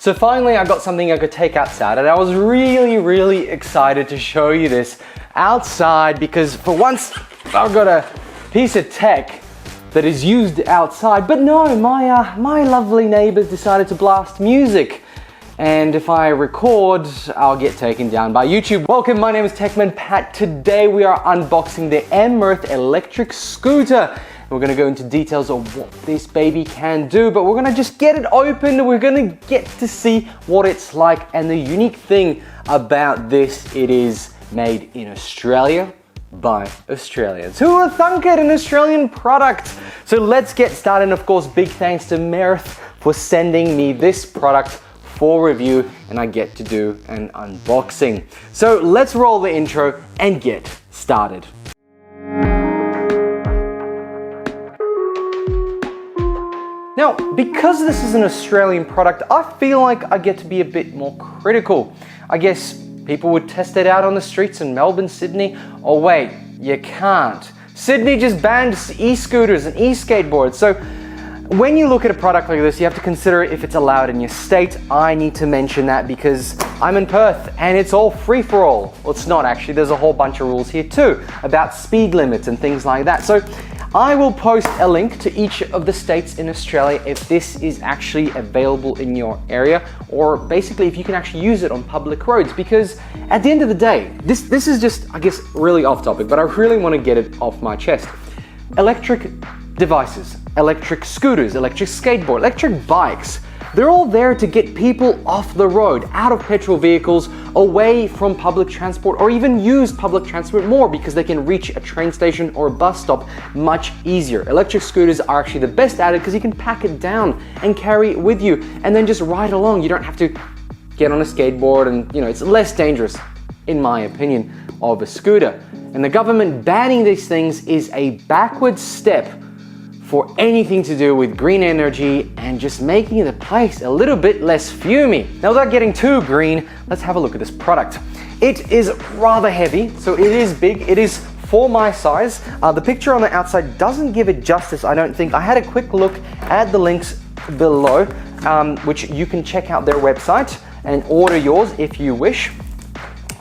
So finally I got something I could take outside, and I was really excited to show you this outside because for once I've got a piece of tech that is used outside. But no, my lovely neighbors decided to blast music. And if I record, I'll get taken down by YouTube. Welcome, my name is Techman Pat. Today we are unboxing the Emerath electric scooter. We're gonna go into details of what this baby can do, but we're gonna just get it open. We're gonna get to see what it's like. And the unique thing about this, it is made in Australia by Australians. Who would have thunk it, an Australian product? So let's get started. And of course, big thanks to Emerath for sending me this product for review, and I get to do an unboxing. So let's roll the intro and get started. Now, because this is an Australian product, I feel like I get to be a bit more critical. I guess people would test it out on the streets in Melbourne, Sydney. Oh wait, you can't. Sydney just banned e-scooters and e-skateboards. So when you look at a product like this, you have to consider if it's allowed in your state. I need to mention that because I'm in Perth and it's all free for all. Well, it's not actually. There's a whole bunch of rules here too about speed limits and things like that. So I will post a link to each of the states in Australia if this is actually available in your area, or basically if you can actually use it on public roads, because at the end of the day, this is just, I guess, really off topic, but I really want to get it off my chest. Electric devices, electric scooters, electric skateboard, electric bikes, they're all there to get people off the road, out of petrol vehicles, away from public transport, or even use public transport more because they can reach a train station or a bus stop much easier. Electric scooters are actually the best at it because you can pack it down and carry it with you and then just ride along. You don't have to get on a skateboard, and it's less dangerous, in my opinion, of a scooter. And the government banning these things is a backward step for anything to do with green energy and just making the place a little bit less fumey. Now, without getting too green, let's have a look at this product. It is rather heavy, so it is big. It is for my size. The picture on the outside doesn't give it justice, I don't think. I had a quick look at the links below, which you can check out their website and order yours if you wish.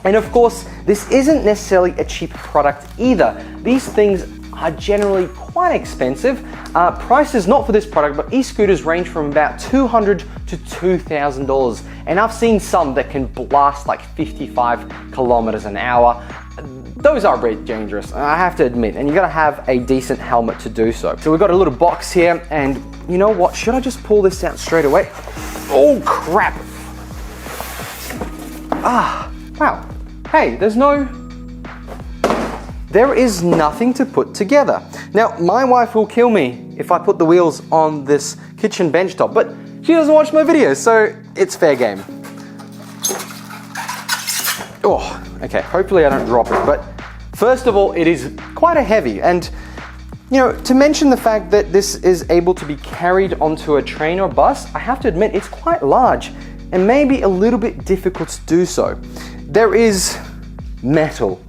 And of course, this isn't necessarily a cheap product either. These things are generally quite expensive. Prices not for this product, but e-scooters range from about $200 to $2,000. And I've seen some that can blast like 55 kilometers an hour. Those are a bit dangerous, I have to admit, and you gotta have a decent helmet to do so. So we've got a little box here, and you know what? Should I just pull this out straight away? Oh crap! Wow. Hey, there is nothing to put together. Now, my wife will kill me if I put the wheels on this kitchen bench top, but she doesn't watch my videos, so it's fair game. Oh, okay, hopefully I don't drop it, but first of all, it is quite a heavy, and to mention the fact that this is able to be carried onto a train or bus, I have to admit it's quite large and maybe a little bit difficult to do so. There is metal.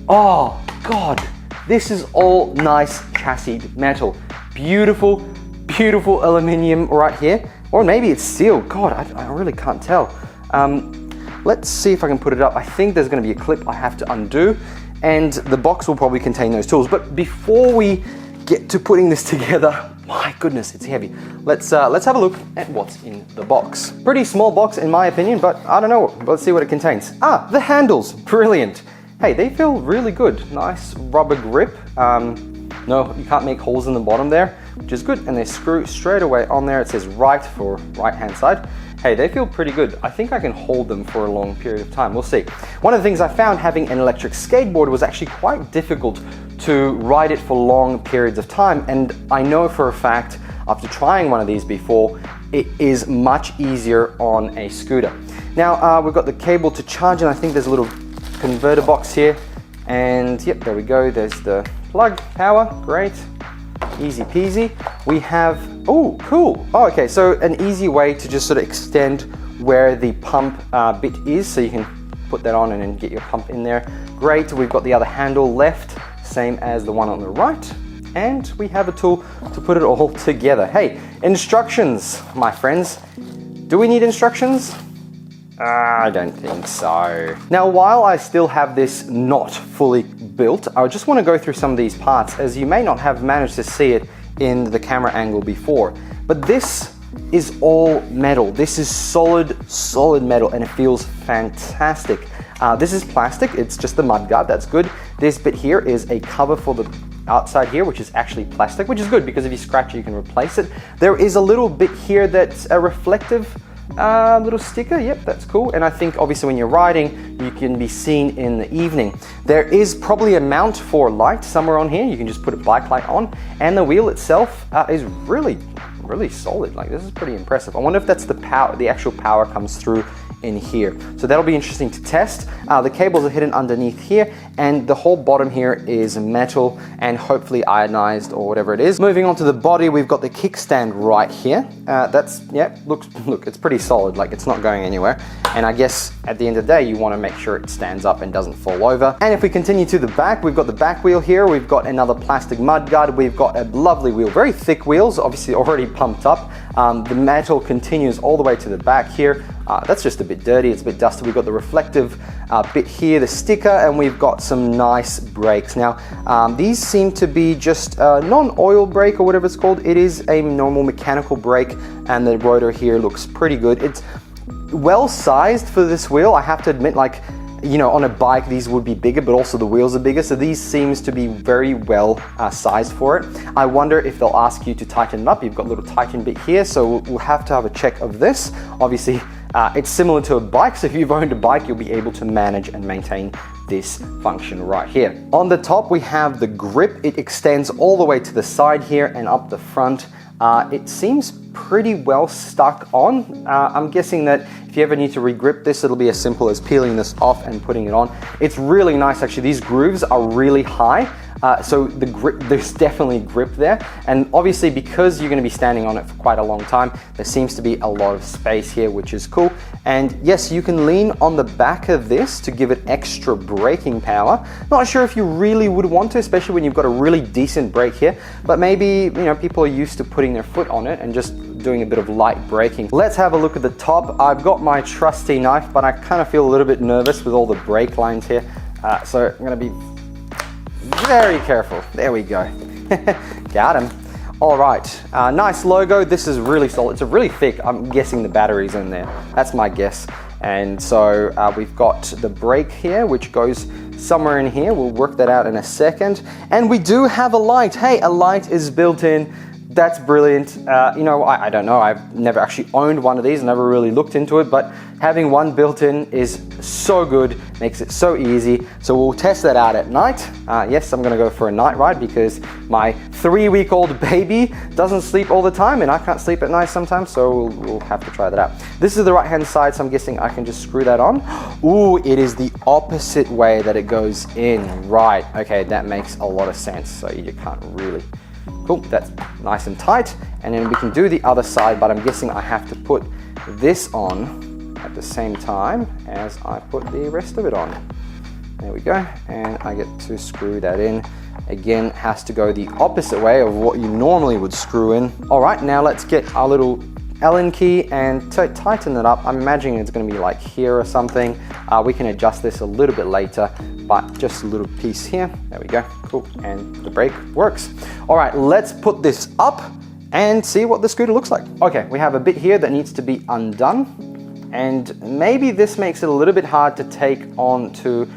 Oh God, this is all nice chassis metal. Beautiful aluminium right here. Or maybe it's steel. God, I really can't tell. Let's see if I can put it up. I think there's gonna be a clip I have to undo, and the box will probably contain those tools. But before we get to putting this together, my goodness, it's heavy. Let's have a look at what's in the box. Pretty small box in my opinion, but I don't know. Let's see what it contains. The handles, brilliant. Hey, they feel really good. Nice rubber grip. No, you can't make holes in the bottom there, which is good. And they screw straight away on there. It says right for right hand side. Hey, they feel pretty good. I think I can hold them for a long period of time. We'll see. One of the things I found having an electric skateboard was actually quite difficult to ride it for long periods of time. And I know for a fact, after trying one of these before, it is much easier on a scooter. Now, we've got the cable to charge, and I think there's a little converter box here, and yep, there we go. There's the plug, power, great, easy peasy. We have, oh cool, okay, so an easy way to just sort of extend where the pump bit is, so you can put that on and then get your pump in there. Great. We've got the other handle left, same as the one on the right, and we have a tool to put it all together. Hey, instructions, my friends. Do we need instructions? I don't think so. Now, while I still have this not fully built, I just want to go through some of these parts, as you may not have managed to see it in the camera angle before. But this is all metal. This is solid metal, and it feels fantastic. This is plastic, it's just the mudguard, that's good. This bit here is a cover for the outside here, which is actually plastic, which is good because if you scratch it, you can replace it. There is a little bit here that's a reflective little sticker. Yep, that's cool. And I think obviously when you're riding, you can be seen in the evening. There is probably a mount for light somewhere on here. You can just put a bike light on, and the wheel itself is really solid. Like, this is pretty impressive. I wonder if that's the power, the actual power comes through in here. So that'll be interesting to test. The cables are hidden underneath here, and the whole bottom here is metal and hopefully iodized or whatever it is. Moving on to the body, we've got the kickstand right here. That's, yeah, look, it's pretty solid, like it's not going anywhere. And I guess at the end of the day, you want to make sure it stands up and doesn't fall over. And if we continue to the back, we've got the back wheel here. We've got another plastic mudguard. We've got a lovely wheel, very thick wheels, obviously already pumped up. The metal continues all the way to the back here. That's just a bit dirty, it's a bit dusty. We've got the reflective bit here, the sticker, and we've got some nice brakes. Now, these seem to be just non-oil brake or whatever it's called. It is a normal mechanical brake, and the rotor here looks pretty good. It's well sized for this wheel, I have to admit. Like, you know, on a bike these would be bigger, but also the wheels are bigger, so these seems to be very well sized for it. I wonder if they'll ask you to tighten it up. You've got a little tighten bit here, so we'll have to have a check of this. Obviously, it's similar to a bike, so if you've owned a bike, you'll be able to manage and maintain this function right here. On the top, we have the grip. It extends all the way to the side here and up the front. It seems pretty well stuck on. I'm guessing that if you ever need to regrip this, it'll be as simple as peeling this off and putting it on. It's really nice, actually. These grooves are really high. So the grip, there's definitely grip there. And obviously, because you're gonna be standing on it for quite a long time, there seems to be a lot of space here, which is cool. And yes, you can lean on the back of this to give it extra braking power. Not sure if you really would want to, especially when you've got a really decent brake here, but maybe, you know, people are used to putting their foot on it and just doing a bit of light braking. Let's have a look at the top. I've got my trusty knife, but I kind of feel a little bit nervous with all the brake lines here. So I'm gonna be very careful. There we go. Got him. All right, nice logo. This is really solid. It's really thick. I'm guessing the battery's in there. That's my guess. And so we've got the brake here, which goes somewhere in here. We'll work that out in a second. And we do have a light. Hey, a light is built in. That's brilliant. You know, I don't know. I've never actually owned one of these, never really looked into it, but having one built in is so good, makes it so easy. So we'll test that out at night. Yes, I'm gonna go for a night ride because my 3-week-old baby doesn't sleep all the time and I can't sleep at night sometimes, so we'll have to try that out. This is the right-hand side, so I'm guessing I can just screw that on. Ooh, it is the opposite way that it goes in. Right, okay, that makes a lot of sense. So you can't really. Cool, that's nice and tight. And then we can do the other side, but I'm guessing I have to put this on at the same time as I put the rest of it on. There we go, and I get to screw that in. Again, it has to go the opposite way of what you normally would screw in. All right, now let's get our little Allen key and tighten it up. I'm imagining it's gonna be like here or something. We can adjust this a little bit later, but just a little piece here. There we go, cool, and the brake works. All right, let's put this up and see what the scooter looks like. Okay, we have a bit here that needs to be undone, and maybe this makes it a little bit hard to take onto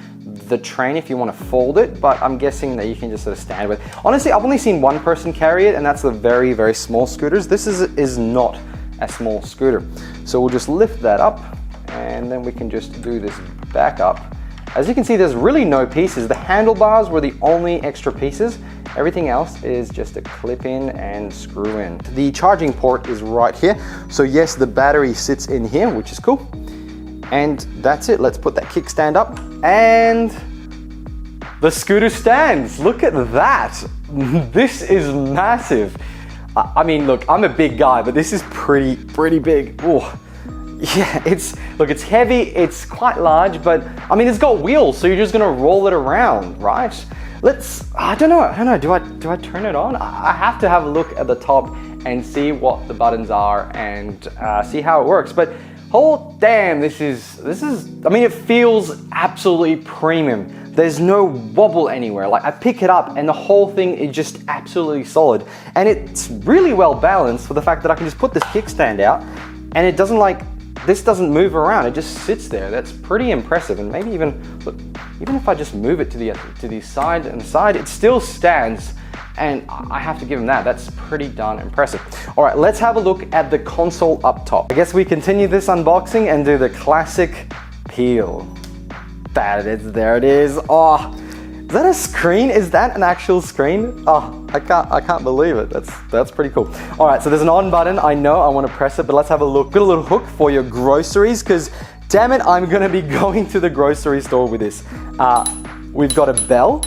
the train if you want to fold it, but I'm guessing that you can just sort of stand with it. Honestly, I've only seen one person carry it, and that's the very, very small scooters. This is not a small scooter. So we'll just lift that up, and then we can just do this back up. As you can see, there's really no pieces. The handlebars were the only extra pieces. Everything else is just a clip in and screw in. The charging port is right here. So yes, the battery sits in here, which is cool. And that's it. Let's put that kickstand up, and the scooter stands. Look at that. This is massive. I mean, look, I'm a big guy, but this is pretty big. Oh, yeah, it's heavy, it's quite large, but I mean, it's got wheels, so you're just gonna roll it around, right? I don't know, do I turn it on? I have to have a look at the top and see what the buttons are and see how it works. But oh damn, this is, I mean, it feels absolutely premium. There's no wobble anywhere. Like I pick it up and the whole thing is just absolutely solid. And it's really well balanced for the fact that I can just put this kickstand out and it doesn't this doesn't move around. It just sits there. That's pretty impressive. And maybe even, look, even if I just move it to the side and side, it still stands. And I have to give him that. That's pretty darn impressive. All right, let's have a look at the console up top. I guess we continue this unboxing and do the classic peel. There it is. Oh, is that a screen? Is that an actual screen? Oh, I can't believe it. That's pretty cool. All right, so there's an on button. I know I want to press it, but let's have a look. Got a little hook for your groceries, because damn it, I'm gonna be going to the grocery store with this. We've got a bell.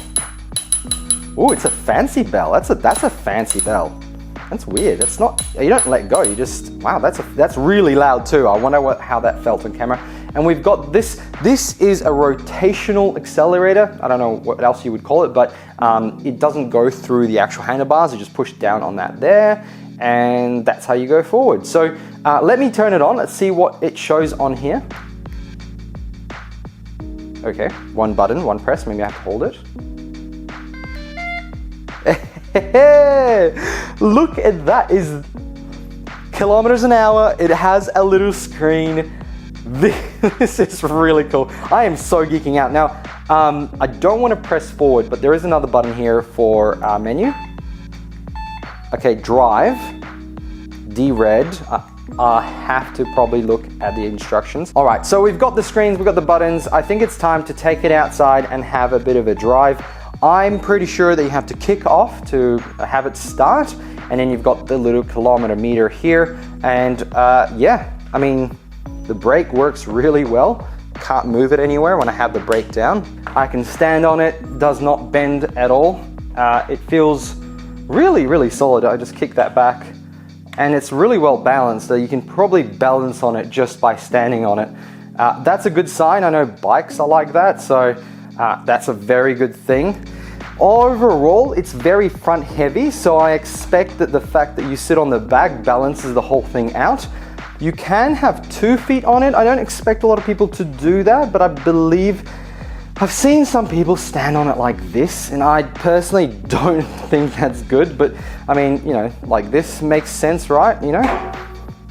Oh, it's a fancy bell. That's a fancy bell. That's weird. It's not, you don't let go. You just, wow, that's really loud too. I wonder how that felt on camera. And we've got this. This is a rotational accelerator. I don't know what else you would call it, but it doesn't go through the actual handlebars. You just push down on that there, and that's how you go forward. So let me turn it on. Let's see what it shows on here. Okay, one button, one press. Maybe I have to hold it. Look at that, is kilometers an hour. It has a little screen. This is really cool. I am so geeking out. Now, I don't want to press forward, but there is another button here for menu. Okay, drive, D-red. I have to probably look at the instructions. All right, so we've got the screens, we've got the buttons. I think it's time to take it outside and have a bit of a drive. I'm pretty sure that you have to kick off to have it start, and then you've got the little kilometer meter here. And yeah, I mean, the brake works really well. Can't move it anywhere when I have the brake down. I can stand on it, does not bend at all. It feels really, really solid. I just kick that back, and it's really well balanced. You can probably balance on it just by standing on it. That's a good sign. I know bikes are like that, so that's a very good thing. Overall, it's very front heavy, so I expect that the fact that you sit on the back balances the whole thing out. You can have 2 feet on it. I don't expect a lot of people to do that, but I believe I've seen some people stand on it like this, and I personally don't think that's good, but I mean, you know, like this makes sense, right? You know?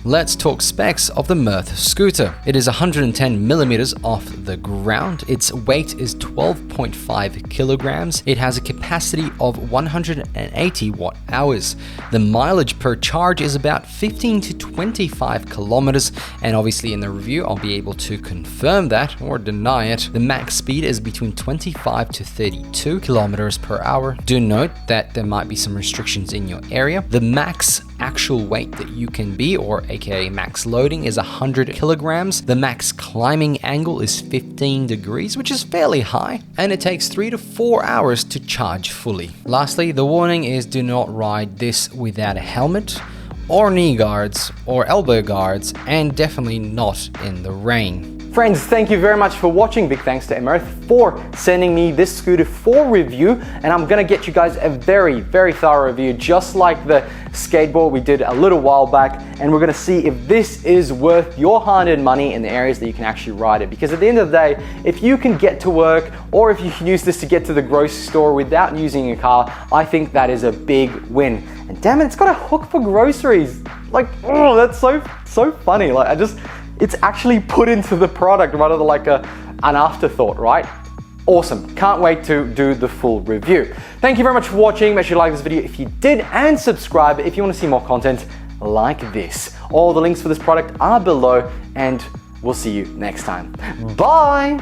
Let's talk specs of the Mirth scooter. It is 110 millimeters off the ground. Its weight is 12.5 kilograms. It has a capacity of 180 watt hours. The mileage per charge is about 15 to 25 kilometers. And obviously in the review, I'll be able to confirm that or deny it. The max speed is between 25 to 32 kilometers per hour. Do note that there might be some restrictions in your area. The max actual weight that you can be, or aka max loading, is 100 kilograms. The max climbing angle is 15 degrees, which is fairly high, and it takes 3 to 4 hours to charge fully. Lastly, the warning is do not ride this without a helmet or knee guards or elbow guards, and definitely not in the rain. Friends, thank you very much for watching. Big thanks to Mirth for sending me this scooter for review, and I'm gonna get you guys a very, very thorough review, just like the skateboard we did a little while back, and we're gonna see if this is worth your hard-earned money in the areas that you can actually ride it. Because at the end of the day, if you can get to work, or if you can use this to get to the grocery store without using your car, I think that is a big win. And damn it, it's got a hook for groceries. Like, oh, that's so funny. Like, it's actually put into the product rather than like an afterthought, right? Awesome, can't wait to do the full review. Thank you very much for watching. Make sure you like this video if you did, and subscribe if you want to see more content like this. All the links for this product are below, and we'll see you next time. Bye!